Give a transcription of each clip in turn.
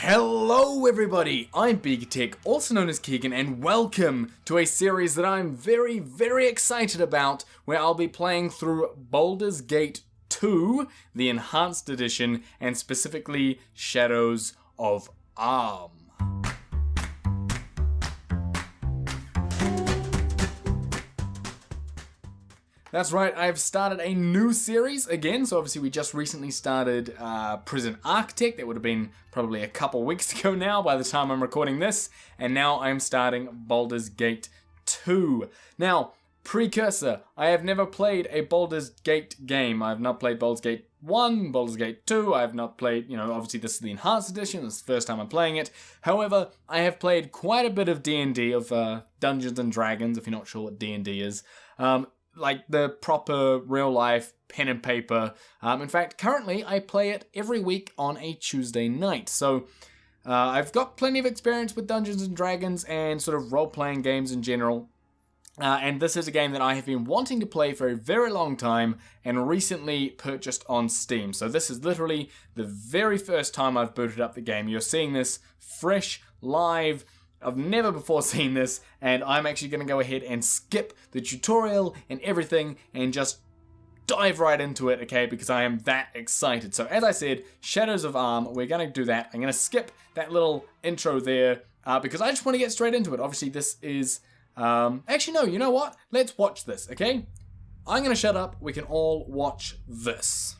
Hello everybody, I'm Big Tech, also known as Keegan, and welcome to a series that I'm very excited about, where I'll be playing through Baldur's Gate 2, the Enhanced Edition, and specifically Shadows of Arm. That's right, I've started a new series again, so obviously we just recently started Prison Architect. That would have been probably a couple weeks ago now by the time I'm recording this, and now I'm starting Baldur's Gate 2. Now, precursor, I have never played a Baldur's Gate game. I have not played Baldur's Gate 1, Baldur's Gate 2, I have not played, obviously this is the Enhanced Edition, this is the first time I'm playing it. However, I have played quite a bit of D&D, of Dungeons and Dragons, if you're not sure what D&D is. Like the proper real life pen and paper. In fact, currently I play it every week on a Tuesday night. So I've got plenty of experience with Dungeons and Dragons and sort of role-playing games in general. And this is a game that I have been wanting to play for a very long time and recently purchased on Steam. So this is literally the very first time I've booted up the game. You're seeing this fresh, live. I've never before seen this, and I'm actually going to go ahead and skip the tutorial and everything and just dive right into it, okay, because I am that excited. So as I said, Shadows of Arm, we're going to do that. I'm going to skip that little intro there because I just want to get straight into it. Obviously, this is... actually, no, you know what? Let's watch this, okay? I'm going to shut up. We can all watch this.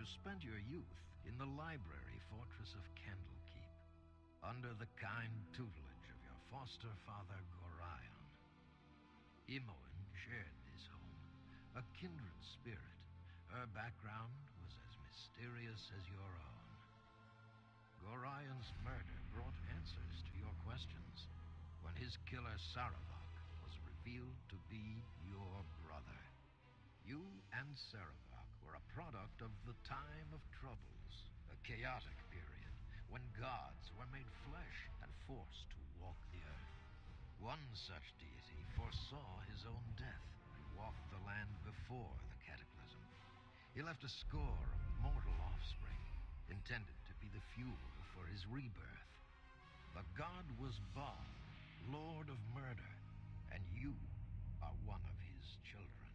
Spent your youth in the library fortress of Candlekeep, under the kind tutelage of your foster father Gorion. Imoen shared this home, a kindred spirit. Her background was as mysterious as your own. Gorion's murder brought answers to your questions when his killer Saravak was revealed to be your brother. You and Saravak were a product of the time of troubles, a chaotic period when gods were made flesh and forced to walk the earth. One such deity foresaw his own death and walked the land before the cataclysm. He left a score of mortal offspring, intended to be the fuel for his rebirth. The god was Bhaal, lord of murder, and you are one of his children.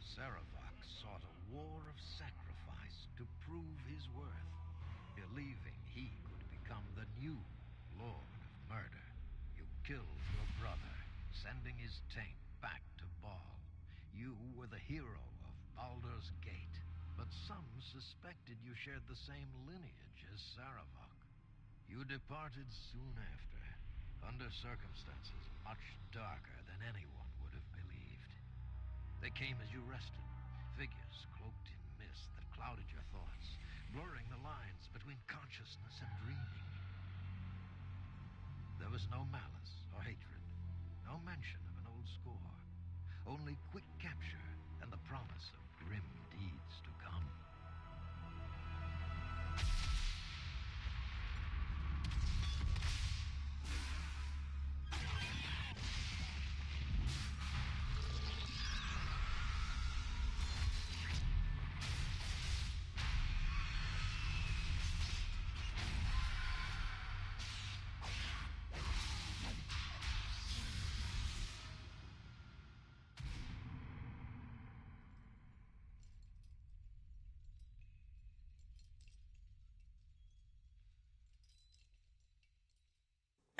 Saravak sought a war of sacrifice to prove his worth, believing he could become the new Lord of Murder. You killed your brother, sending his taint back to Bhaal. You were the hero of Baldur's Gate, but some suspected you shared the same lineage as Saravak. You departed soon after, under circumstances much darker than anyone would have believed. They came as you rested, figures cloaked in mist that clouded your thoughts, blurring the lines between consciousness and dreaming. There was no malice or hatred, no mention of an old score, only quick capture and the promise of grim deeds to come.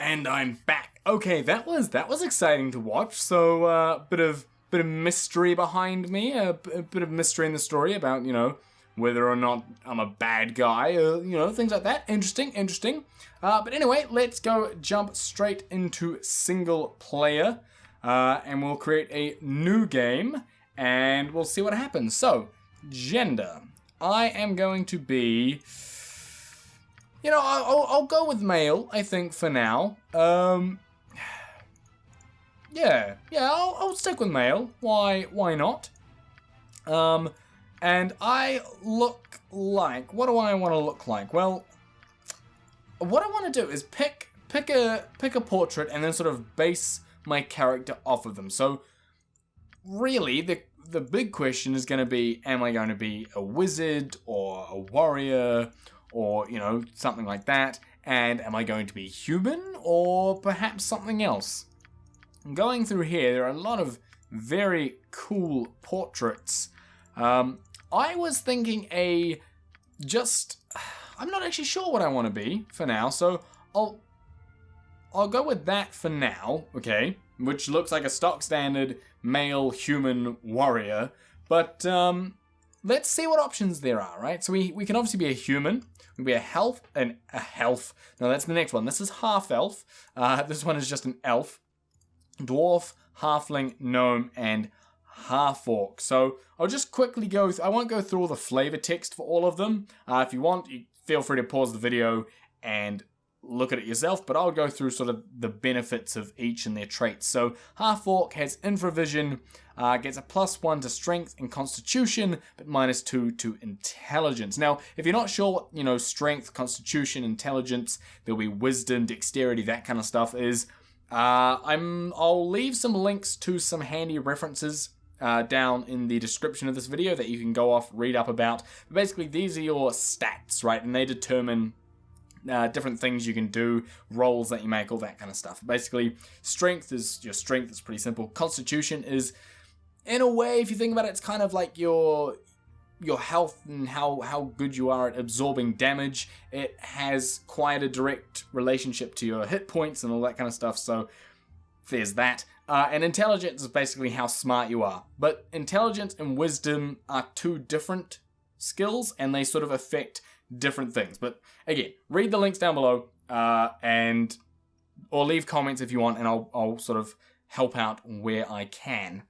And I'm back. Okay, that was exciting to watch. So, bit of mystery behind me, a bit of mystery in the story about, whether or not I'm a bad guy, things like that. Interesting. But anyway, let's go jump straight into single player, and we'll create a new game, and we'll see what happens. So, gender. I am going to be... I'll go with male, I think, for now. Yeah, I'll stick with male. Why not? And I look like, what do I want to look like? Well, what I want to do is pick a portrait and then sort of base my character off of them. So really, the big question is going to be, am I going to be a wizard or a warrior or, you know, something like that? And am I going to be human or perhaps something else? Going through here, there are a lot of very cool portraits. I was thinking I'm not actually sure what I want to be for now, so I'll go with that for now, okay? Which looks like a stock standard male human warrior, but let's see what options there are, right? So we can obviously be a human, we can be a health. No, that's the next one. This is half elf. This one is just an elf, dwarf, halfling, gnome, and half orc. So I'll just quickly go. I won't go through all the flavor text for all of them. If you want, you feel free to pause the video and look at it yourself, but I'll go through sort of the benefits of each and their traits. So half orc has infravision, gets a +1 to strength and constitution, but -2 to intelligence. Now, if you're not sure what, you know, strength, constitution, intelligence, there'll be wisdom, dexterity, that kind of stuff is, I'll leave some links to some handy references down in the description of this video that you can go off, read up about. But basically, these are your stats, right? And they determine different things you can do, rolls that you make, all that kind of stuff. Basically, strength is pretty simple. Constitution is, in a way, if you think about it, it's kind of like your health and how good you are at absorbing damage. It has quite a direct relationship to your hit points and all that kind of stuff, so there's that. And intelligence is basically how smart you are. But intelligence and wisdom are two different skills, and they sort of affect different things. But again, read the links down below, or leave comments if you want, and I'll sort of help out where I can.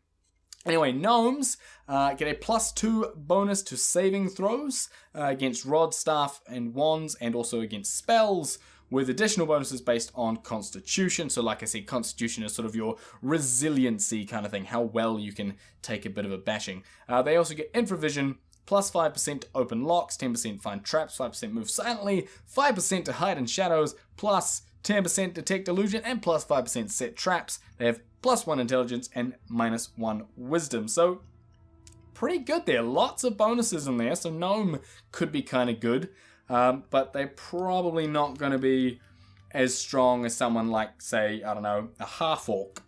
Anyway, gnomes get a +2 bonus to saving throws against rod, staff, and wands, and also against spells, with additional bonuses based on constitution. So like I said, constitution is sort of your resiliency kind of thing, how well you can take a bit of a bashing. They also get infravision, +5% to open locks, 10% find traps, 5% move silently, 5% to hide in shadows, plus 10% detect illusion, and +5% set traps. They have +1 intelligence and -1 wisdom. So pretty good there. Lots of bonuses in there. So gnome could be kind of good, but they're probably not going to be as strong as someone like, say, I don't know, a half orc.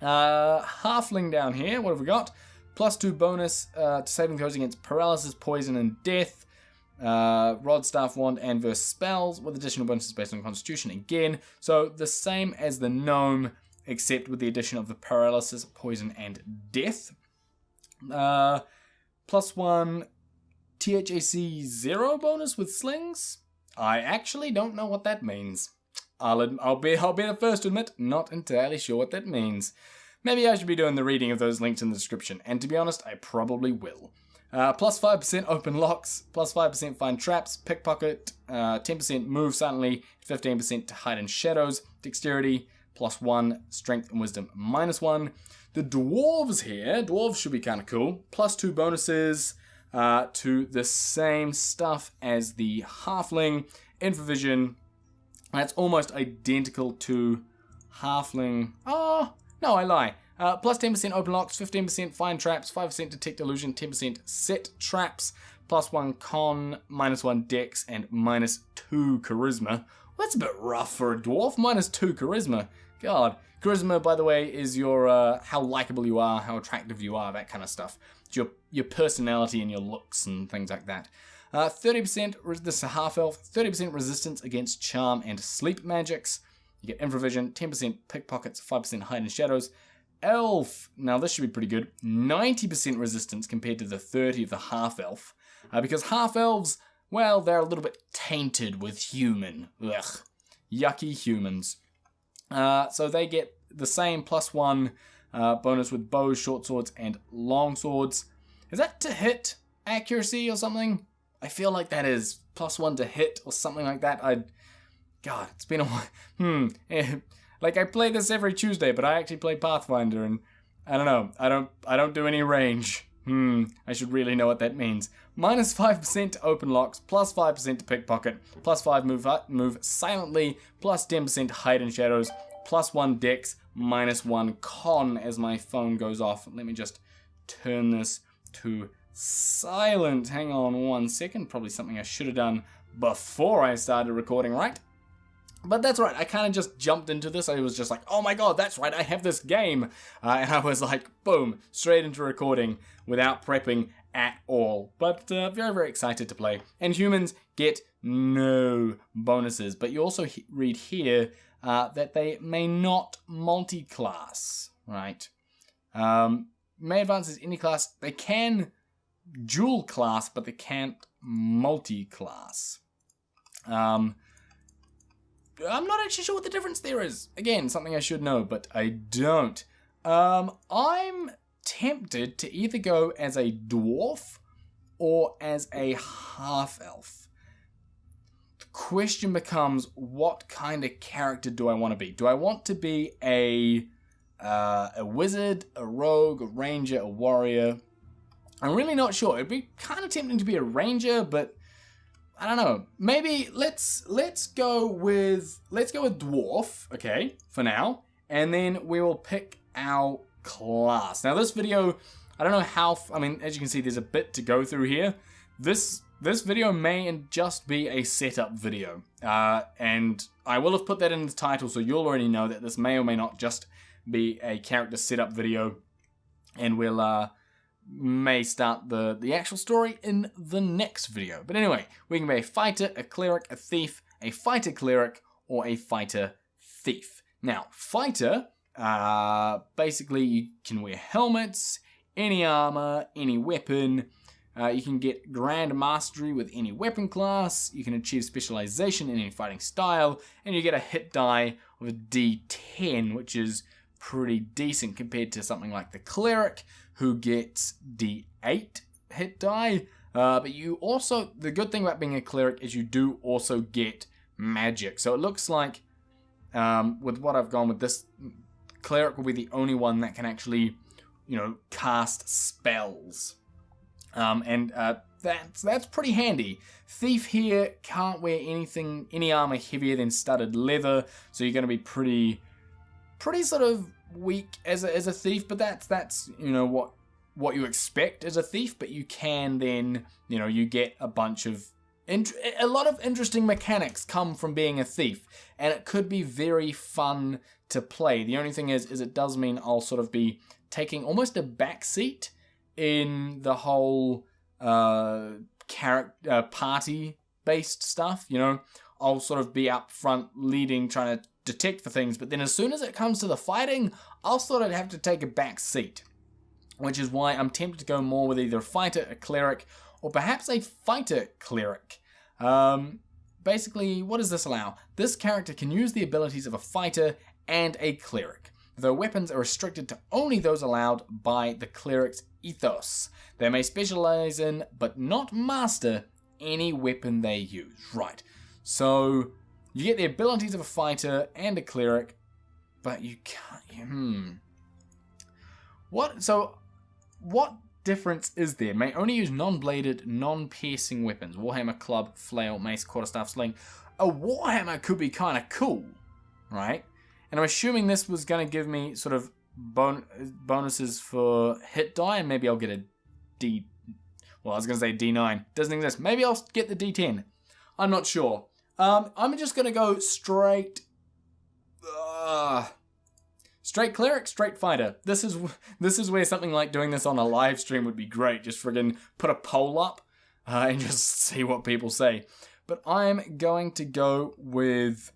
Halfling down here. What have we got? +2 bonus to saving throws against paralysis, poison, and death. Rod, staff, wand, and verse spells, with additional bonuses based on constitution again. So the same as the gnome, except with the addition of the paralysis, poison, and death. +1 THAC 0 bonus with slings. I actually don't know what that means. I'll be the first to admit, not entirely sure what that means. Maybe I should be doing the reading of those links in the description, and to be honest, I probably will. +5% open locks, +5% find traps, pickpocket, 10% move silently, 15% to hide in shadows, dexterity, +1, strength and wisdom, -1. The dwarves should be kind of cool. +2 bonuses to the same stuff as the halfling, infravision. That's almost identical to halfling. Oh, no, I lie. +10% open locks, 15% find traps, 5% detect illusion, 10% set traps, +1 con, -1 dex, and -2 charisma. Well, that's a bit rough for a dwarf. -2 charisma. God. Charisma, by the way, is your how likable you are, how attractive you are, that kind of stuff. It's your personality and your looks and things like that. 30%, this is a half elf, 30% resistance against charm and sleep magics. You get infravision, 10% pickpockets, 5% hide in shadows. Elf, now this should be pretty good, 90% resistance compared to the 30 of the half elf. Because half elves, well, they're a little bit tainted with human. Ugh, yucky humans. So they get the same +1 bonus with bows, short swords, and long swords. Is that to hit accuracy or something? I feel like that is +1 to hit or something like that. God, it's been a while. Like, I play this every Tuesday, but I actually play Pathfinder, and I don't know. I don't do any range. I should really know what that means. Minus 5% to open locks, plus 5% to pickpocket, plus 5 move silently, plus 10% hide in shadows, plus 1 dex, minus 1 con as my phone goes off. Let me just turn this to silent. Hang on 1 second. Probably something I should have done before I started recording, right? But that's right, I kind of just jumped into this. I was just like, oh my god, that's right, I have this game. And I was like, boom, straight into recording without prepping at all. But very, very excited to play. And humans get no bonuses. But you also read here that they may not multi-class, right? May advance as any class. They can dual class, but they can't multi-class. I'm not actually sure what the difference there is. Again, something I should know, but I don't. I'm tempted to either go as a dwarf or as a half-elf. The question becomes, what kind of character do I want to be? Do I want to be a wizard, a rogue, a ranger, a warrior? I'm really not sure. It'd be kind of tempting to be a ranger, but I don't know. Maybe let's go with dwarf, okay, for now, and then we will pick our class. Now this video, I don't know how. I mean, as you can see, there's a bit to go through here. This video may just be a setup video, and I will have put that in the title, so you'll already know that this may or may not just be a character setup video, and we'll may start the actual story in the next video. But anyway, we can be a fighter, a cleric, a thief, a fighter cleric, or a fighter thief. Now, fighter, basically you can wear helmets, any armor, any weapon. You can get grand mastery with any weapon class. You can achieve specialization in any fighting style, and you get a hit die of a D10, which is pretty decent compared to something like the cleric, who gets D8 hit die. But you also, the good thing about being a cleric is you do also get magic. So it looks like, with what I've gone with, this cleric will be the only one that can actually, cast spells. That's pretty handy. Thief here can't wear any armor heavier than studded leather, so you're going to be pretty sort of weak as a thief, but that's what you expect as a thief. But you can then you get a bunch of a lot of interesting mechanics come from being a thief, and it could be very fun to play. The only thing is it does mean I'll sort of be taking almost a backseat in the whole character party based stuff. I'll sort of be up front leading, trying to detect for things, but then as soon as it comes to the fighting, I'll sort of have to take a back seat, which is why I'm tempted to go more with either a fighter, a cleric, or perhaps a fighter cleric. Basically, what does this allow? This character can use the abilities of a fighter and a cleric, though weapons are restricted to only those allowed by the cleric's ethos. They may specialize in, but not master, any weapon they use. Right, so you get the abilities of a fighter and a cleric, but you can't. What difference is there? May only use non-bladed, non-piercing weapons. Warhammer, club, flail, mace, quarterstaff, sling. A warhammer could be kind of cool, right? And I'm assuming this was going to give me sort of bonuses for hit die, and maybe I'll get a D. Well, I was going to say D9. Doesn't exist. Maybe I'll get the D10. I'm not sure. I'm just going to go straight cleric, straight fighter. This is where something like doing this on a live stream would be great. Just friggin' put a poll up and just see what people say. But I'm going to go with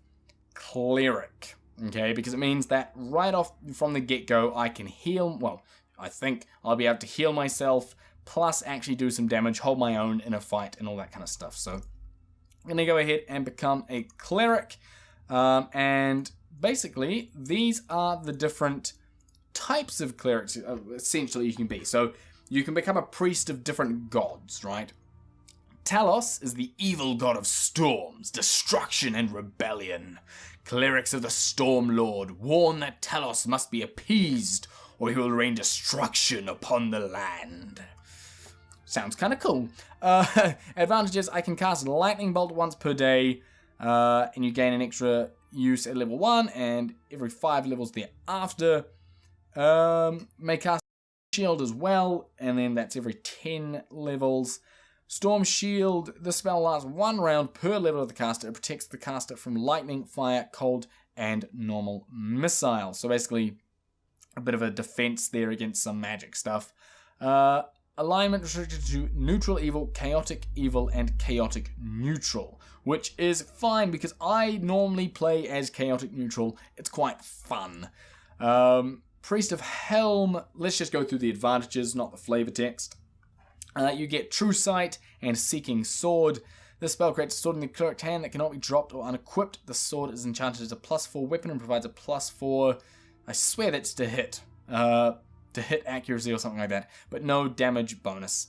cleric, okay? Because it means that right off from the get-go, I can heal. Well, I think I'll be able to heal myself, plus actually do some damage, hold my own in a fight, and all that kind of stuff. So I'm going to go ahead and become a cleric. And basically, these are the different types of clerics, essentially, you can be. So you can become a priest of different gods, right? Talos is the evil god of storms, destruction, and rebellion. Clerics of the Storm Lord warn that Talos must be appeased, or he will rain destruction upon the land. Sounds kind of cool. Advantages, I can cast Lightning Bolt once per day, and you gain an extra use at level 1, and every 5 levels thereafter. May cast Shield as well, and then that's every 10 levels. Storm Shield, this spell lasts 1 round per level of the caster. It protects the caster from lightning, fire, cold, and normal missiles. So basically, a bit of a defense there against some magic stuff. Alignment restricted to neutral evil, chaotic evil, and chaotic neutral, which is fine because I normally play as chaotic neutral. It's quite fun. Priest of Helm, let's just go through the advantages, not the flavor text. You get True Sight and Seeking Sword. This spell creates a sword in the cleric's hand that cannot be dropped or unequipped. The sword is enchanted as a +4 weapon and provides a +4, I swear that's to hit accuracy or something like that, but no damage bonus.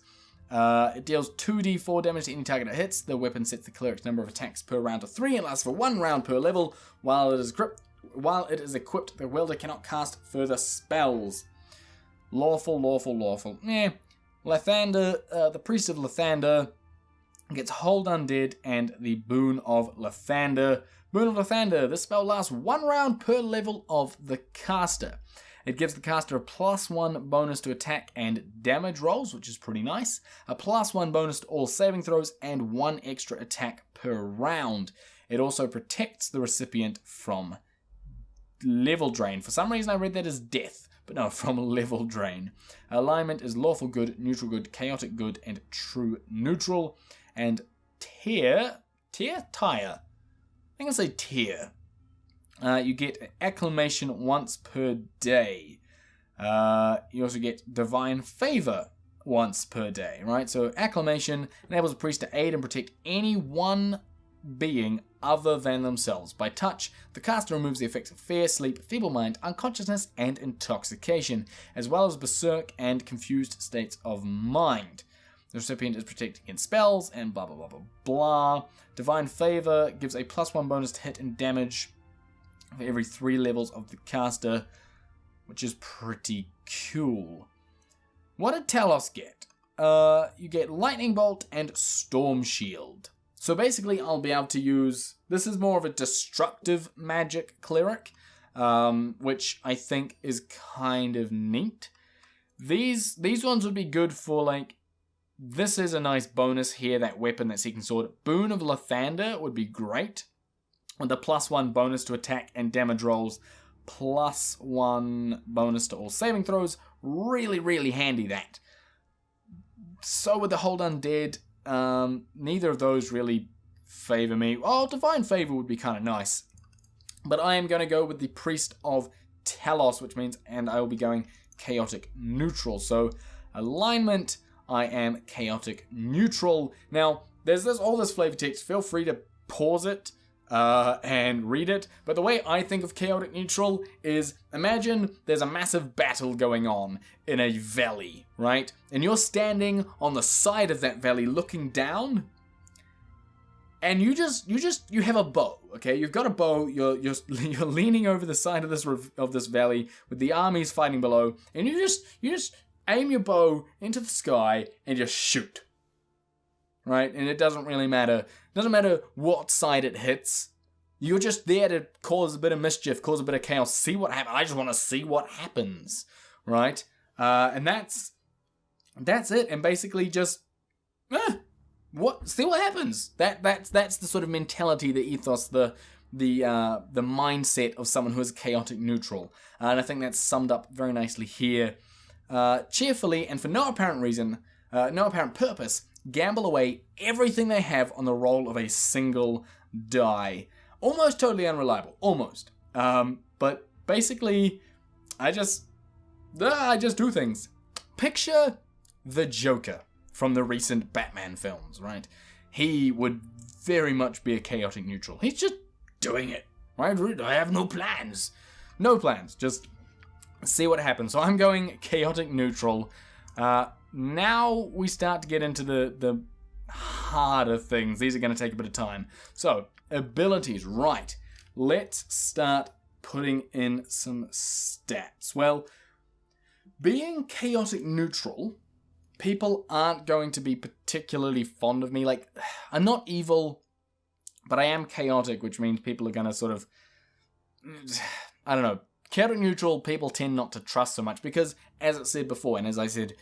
It deals 2d4 damage to any target it hits. The weapon sets the cleric's number of attacks per round to 3 and lasts for 1 round per level. While it is equipped, the wielder cannot cast further spells. Lawful. Lathander, the Priest of Lathander gets Hold Undead and the Boon of Lathander. Boon of Lathander, this spell lasts 1 round per level of the caster. It gives the caster a +1 bonus to attack and damage rolls, which is pretty nice. A +1 bonus to all saving throws and 1 extra attack per round. It also protects the recipient from level drain. For some reason I read that as death, but no, from level drain. Alignment is lawful good, neutral good, chaotic good, and true neutral. And tire? I think I say tier. You get Acclamation once per day. You also get Divine Favor once per day, right? So Acclamation enables a priest to aid and protect any one being other than themselves. By touch, the caster removes the effects of fear, sleep, feeble mind, unconsciousness, and intoxication, as well as berserk and confused states of mind. The recipient is protected against spells, and blah blah blah blah blah. Divine Favor gives a +1 bonus to hit and damage for every 3 levels of the caster, which is pretty cool. What did Talos get? You get Lightning Bolt and Storm Shield. So basically I'll be able to use, this is more of a destructive magic cleric, which I think is kind of neat. These ones would be good for, like, this is a nice bonus here, that weapon, that Seeking Sword. Boon of Lathander would be great. With the +1 bonus to attack and damage rolls, +1 bonus to all saving throws. Really, really handy, that. So with the Hold Undead, neither of those really favor me. Oh, Divine Favor would be kind of nice. But I am going to go with the Priest of Talos, which means, and I will be going chaotic neutral. So alignment, I am chaotic neutral. Now, there's all this flavor text. Feel free to pause it and read it. But the way I think of chaotic neutral is, imagine there's a massive battle going on in a valley, right? And you're standing on the side of that valley looking down, and you have a bow, okay? You've got a bow, you're leaning over the side of this valley with the armies fighting below, and you just aim your bow into the sky and just shoot. Right? And it doesn't really matter. It doesn't matter what side it hits. You're just there to cause a bit of mischief, cause a bit of chaos, see what happens. I just want to see what happens. Right? And that's it. And basically just see what happens. That's the sort of mentality, the ethos, the mindset of someone who is chaotic neutral. And I think that's summed up very nicely here. Cheerfully and for no apparent reason, no apparent purpose, gamble away everything they have on the roll of a single die. Almost totally unreliable. Almost. But basically, I just do things. Picture the Joker from the recent Batman films, right? He would very much be a chaotic neutral. He's just doing it, right? I have no plans. No plans. Just see what happens. So I'm going chaotic neutral. Now we start to get into the harder things. These are going to take a bit of time. So, abilities, right. Let's start putting in some stats. Well, being chaotic neutral, people aren't going to be particularly fond of me. Like, I'm not evil, but I am chaotic, which means people are going to sort of, I don't know, chaotic neutral, people tend not to trust so much because, as it said before, and as I said,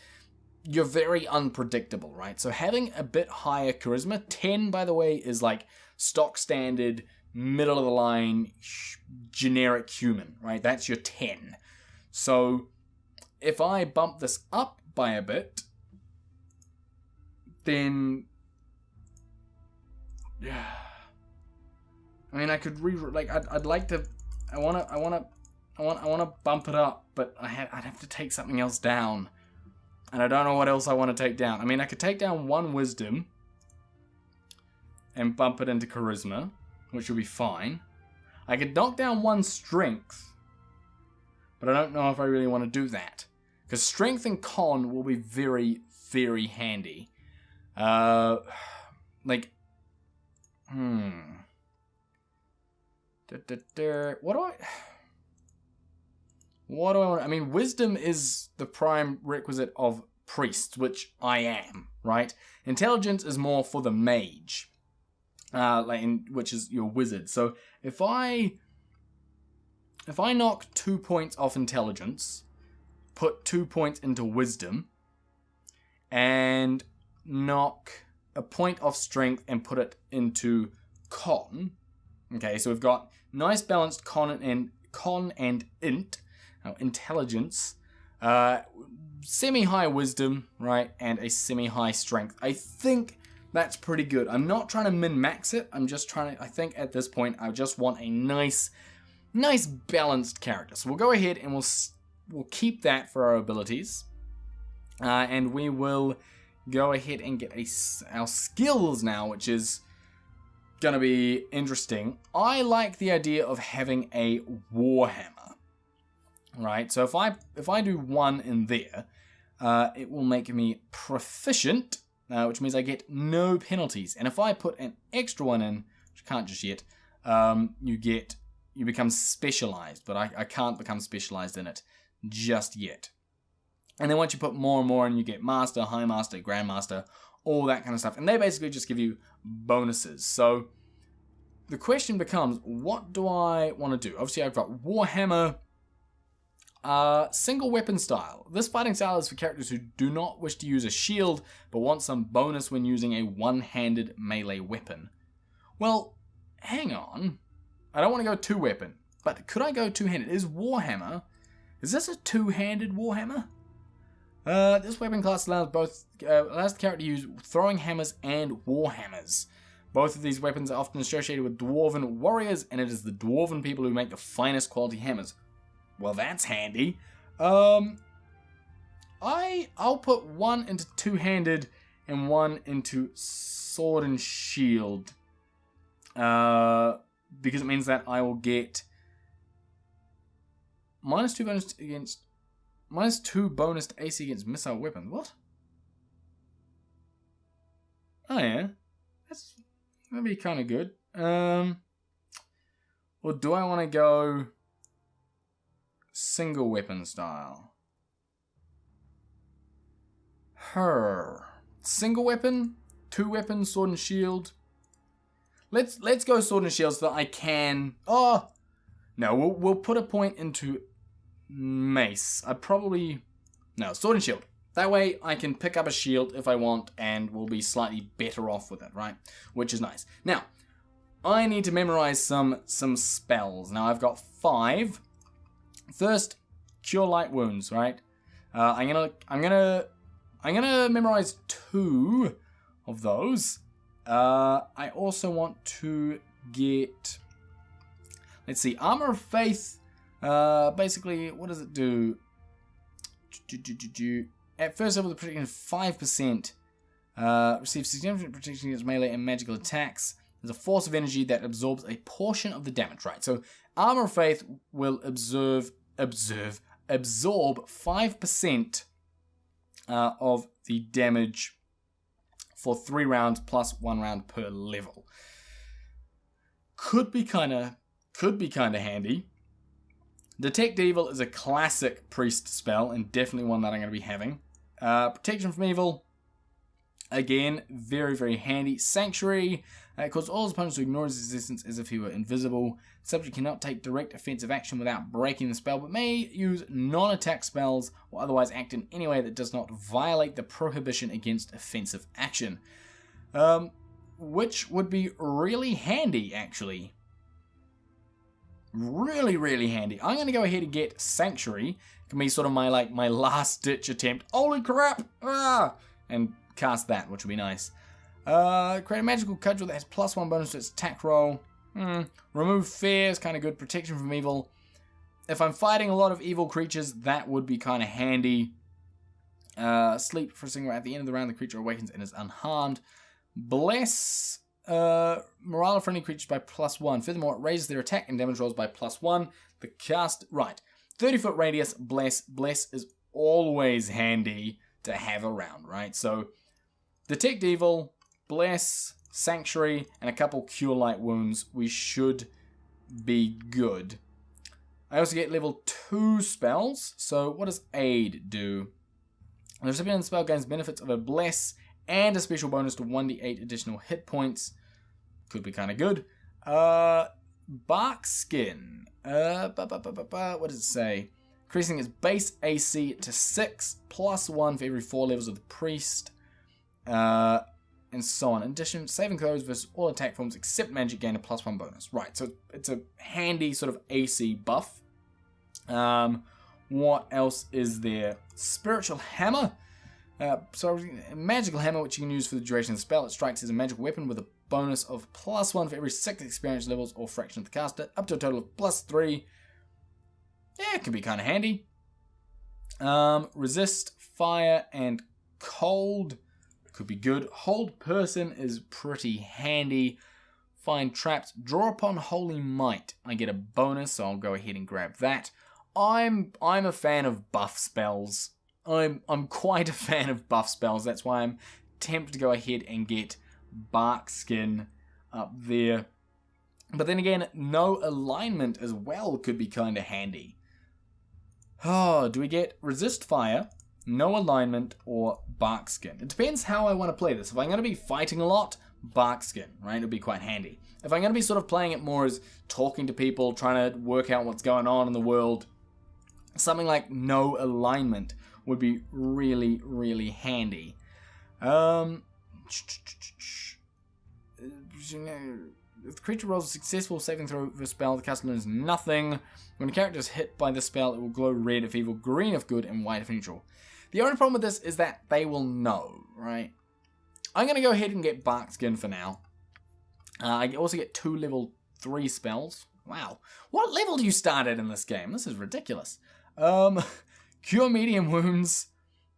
you're very unpredictable, right? So having a bit higher charisma, 10, by the way, is like stock standard, middle of the line, generic human, right? That's your 10. So if I bump this up by a bit, then yeah, I mean, I could I'd like to, I want to bump it up, but I'd have to take something else down. And I don't know what else I want to take down. I mean, I could take down 1 wisdom and bump it into charisma, which would be fine. I could knock down 1 strength, but I don't know if I really want to do that. Because strength and con will be very, very handy. What do I want? I mean, wisdom is the prime requisite of priests, which I am, right? Intelligence is more for the mage, which is your wizard. So if I knock 2 points off intelligence, put 2 points into wisdom, and knock a point off strength and put it into con. Okay, so we've got nice balanced con and int. Intelligence, semi-high wisdom, right, and a semi-high strength. I think that's pretty good. I'm not trying to min-max it. I'm just trying to, I think at this point, I just want a nice balanced character. So we'll go ahead and we'll keep that for our abilities. And we will go ahead and get our skills now, which is going to be interesting. I like the idea of having a Warhammer. Right, so if I do 1 in there, it will make me proficient, which means I get no penalties. And if I put an extra 1 in, which I can't just yet, you become specialized, but I can't become specialized in it just yet. And then once you put more and more in, you get master, high master, grandmaster, all that kind of stuff. And they basically just give you bonuses. So the question becomes, what do I want to do? Obviously, I've got Warhammer. Single weapon style. This fighting style is for characters who do not wish to use a shield, but want some bonus when using a one-handed melee weapon. Well, hang on. I don't want to go 2-weapon, but could I go 2-handed? Is this a 2-handed Warhammer? This weapon class allows the character to use throwing hammers and warhammers. Both of these weapons are often associated with dwarven warriors, and it is the dwarven people who make the finest quality hammers. Well, that's handy. I'll put 1 into 2-handed and 1 into sword and shield. Because it means that I will get -2 bonus against -2 bonus to AC against missile weapons. What? Oh yeah, that'd be kind of good. Or do I want to go single weapon style? Single weapon, 2 weapons, sword and shield. Let's go sword and shield so that I can. Oh no, we'll put a point into mace. Sword and shield. That way I can pick up a shield if I want and will be slightly better off with it, right? Which is nice. Now, I need to memorize some spells. Now I've got 5. First, cure light wounds, right? I'm gonna memorize 2 of those. I also want to get, let's see, Armor of Faith. Basically, what does it do? At first level, the protection is 5%. Receives significant protection against melee and magical attacks. There's a force of energy that absorbs a portion of the damage, right? So, Armor of Faith will absorb 5% of the damage for 3 rounds plus 1 round per level. Could be kind of handy. Detect Evil is a classic priest spell and definitely one that I'm going to be having. Protection from Evil, again, very, very handy. Sanctuary, causes all his opponents to ignore his resistance as if he were invisible. Subject cannot take direct offensive action without breaking the spell, but may use non-attack spells or otherwise act in any way that does not violate the prohibition against offensive action. Which would be really handy, actually. Really, really handy. I'm going to go ahead and get Sanctuary. It can be sort of my last-ditch attempt. Holy crap! Ah! And cast that, which would be nice. Create a magical cudgel that has +1 bonus to its attack roll. Remove fear is kind of good. Protection from evil. If I'm fighting a lot of evil creatures, that would be kind of handy. Sleep for a single round. At the end of the round, the creature awakens and is unharmed. Bless morale of friendly creatures by +1. Furthermore, it raises their attack and damage rolls by +1. The cast, right. 30-foot radius, bless. Bless is always handy to have around, right? So, Detect Evil, Bless, Sanctuary, and a couple Cure Light Wounds. We should be good. I also get level 2 spells. So, what does Aid do? The recipient of the spell gains benefits of a Bless and a special bonus to 1d8 additional hit points. Could be kind of good. Bark Skin. What does it say? Increasing its base AC to 6, +1 for every 4 levels of the priest. And so on. In addition, saving throws versus all attack forms except magic gain a +1 bonus. Right, so it's a handy sort of AC buff. What else is there? Spiritual Hammer. So a magical hammer which you can use for the duration of the spell. It strikes as a magical weapon with a bonus of +1 for every 6 experience levels or fraction of the caster, up to a total of +3. Yeah, it can be kind of handy. Resist fire and cold could be good. Hold person is pretty handy. Find traps. Draw upon holy might. I get a bonus, so I'll go ahead and grab that. I'm a fan of buff spells. I'm quite a fan of buff spells. That's why I'm tempted to go ahead and get Bark Skin up there. But then again, no alignment as well could be kind of handy. Oh, do we get Resist Fire, no alignment, or Bark Skin? It depends how I want to play this. If I'm going to be fighting a lot, Bark Skin, right? It'll be quite handy. If I'm going to be sort of playing it more as talking to people, trying to work out what's going on in the world, something like no alignment would be really, really handy. If the creature rolls a successful saving throw for a spell, the caster learns nothing. When a character is hit by the spell, it will glow red if evil, green if good, and white if neutral. The only problem with this is that they will know, right? I'm going to go ahead and get Bark Skin for now. I also get 2 level 3 spells. Wow. What level do you start at in this game? This is ridiculous. Cure medium wounds,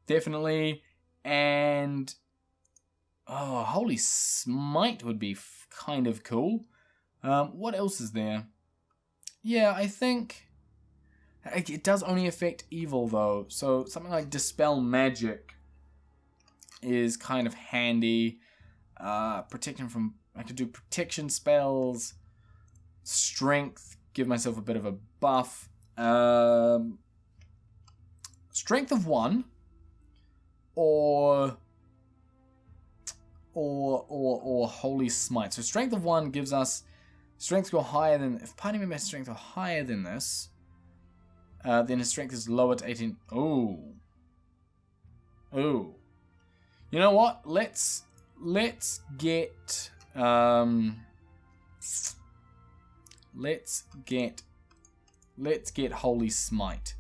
definitely, and Holy Smite would be kind of cool. What else is there? Yeah, I think it does only affect evil though, so something like Dispel Magic is kind of handy. Protection from, I could do protection spells, strength, give myself a bit of a buff. Strength of 1, or Holy Smite. So Strength of 1 gives us strength score higher than, if party member has strength or higher than this, then his strength is lower to 18. Oh. You know what? Let's get Holy Smite.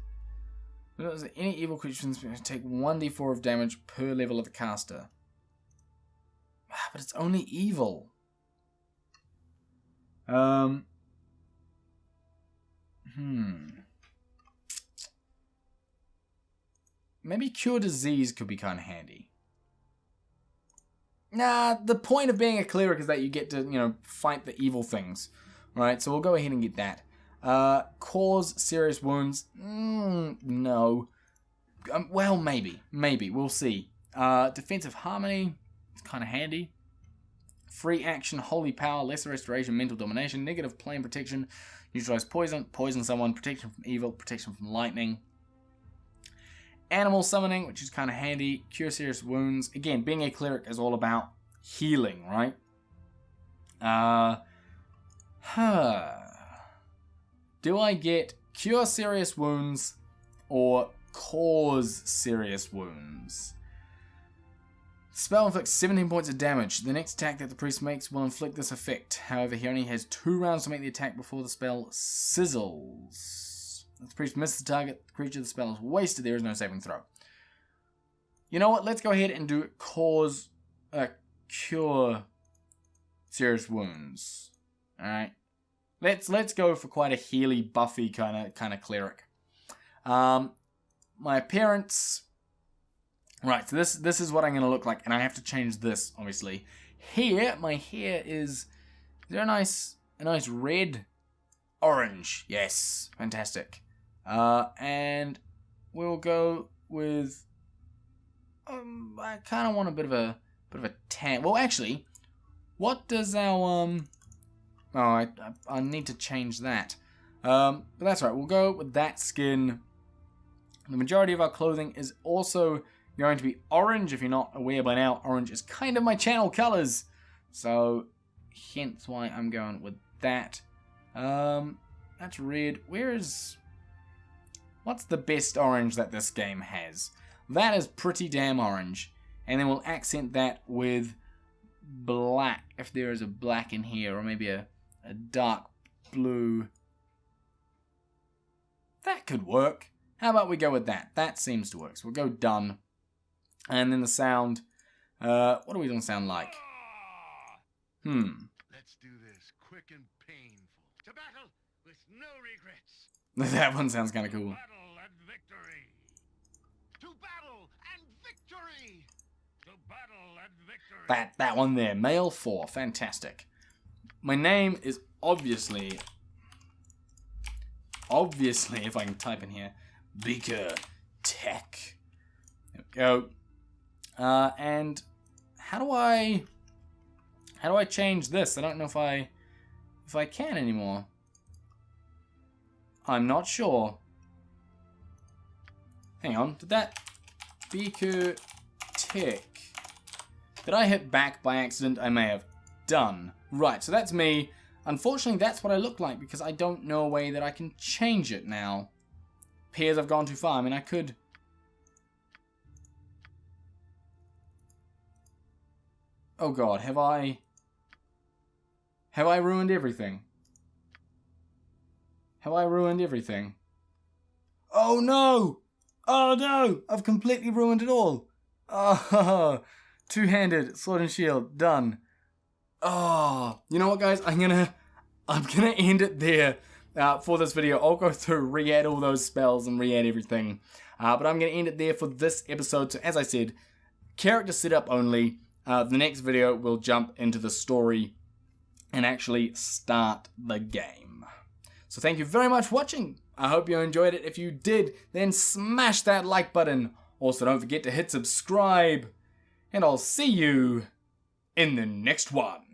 Any evil creature take 1d4 of damage per level of the caster. But it's only evil. Maybe Cure Disease could be kind of handy. Nah, the point of being a cleric is that you get to, fight the evil things. Right, so we'll go ahead and get that. Cause serious wounds? No. Well, maybe. We'll see. Defensive Harmony? It's kind of handy. Free action, holy power, lesser restoration, mental domination, negative plane protection, neutralize poison, poison someone, protection from evil, protection from lightning. Animal summoning, which is kind of handy. Cure serious wounds. Again, being a cleric is all about healing, right? Do I get cure serious wounds or cause serious wounds? Spell inflicts 17 points of damage. The next attack that the priest makes will inflict this effect. However, he only has 2 rounds to make the attack before the spell sizzles. If the priest misses the target, the creature of the spell is wasted. There is no saving throw. You know what? Let's go ahead and do cure serious wounds. Alright. Let's go for quite a healy, buffy kind of cleric. My appearance. Right, so this is what I'm gonna look like, and I have to change this, obviously. Here, my hair is there a nice red? Orange. Yes. Fantastic. And we'll go with I kind of want a bit of a tan. Well, actually, what does our I need to change that. But that's right. We'll go with that skin. The majority of our clothing is also going to be orange. If you're not aware by now, orange is kind of my channel colors. So hence why I'm going with that. That's red. What's the best orange that this game has? That is pretty damn orange. And then we'll accent that with black, if there is a black in here, or maybe a dark blue. That could work. How about we go with that? That seems to work. So we'll go done. And then the sound. What are we going to sound like? Let's do this quick and painful. To battle with no regrets. That one sounds kind of cool. Battle and victory. To battle and victory. To battle and victory. That one there. Male 4. Fantastic. My name is obviously, if I can type in here, Beaker Tech. There we go. And how do I change this? I don't know if I can anymore. I'm not sure. Hang on, did that Beaker Tech? Did I hit back by accident? I may have done. Right, so that's me. Unfortunately, that's what I look like because I don't know a way that I can change it now. Appears I've gone too far. I mean, I could. Oh God, have I ruined everything? Have I ruined everything? Oh no! Oh no! I've completely ruined it all. Oh, two-handed sword and shield done. Oh, you know what, guys? I'm gonna end it there for this video. I'll go through, re-add all those spells and re-add everything. But I'm gonna end it there for this episode. So as I said, character setup only. The next video we'll jump into the story and actually start the game. So thank you very much for watching. I hope you enjoyed it. If you did, then smash that like button. Also, don't forget to hit subscribe. And I'll see you in the next one.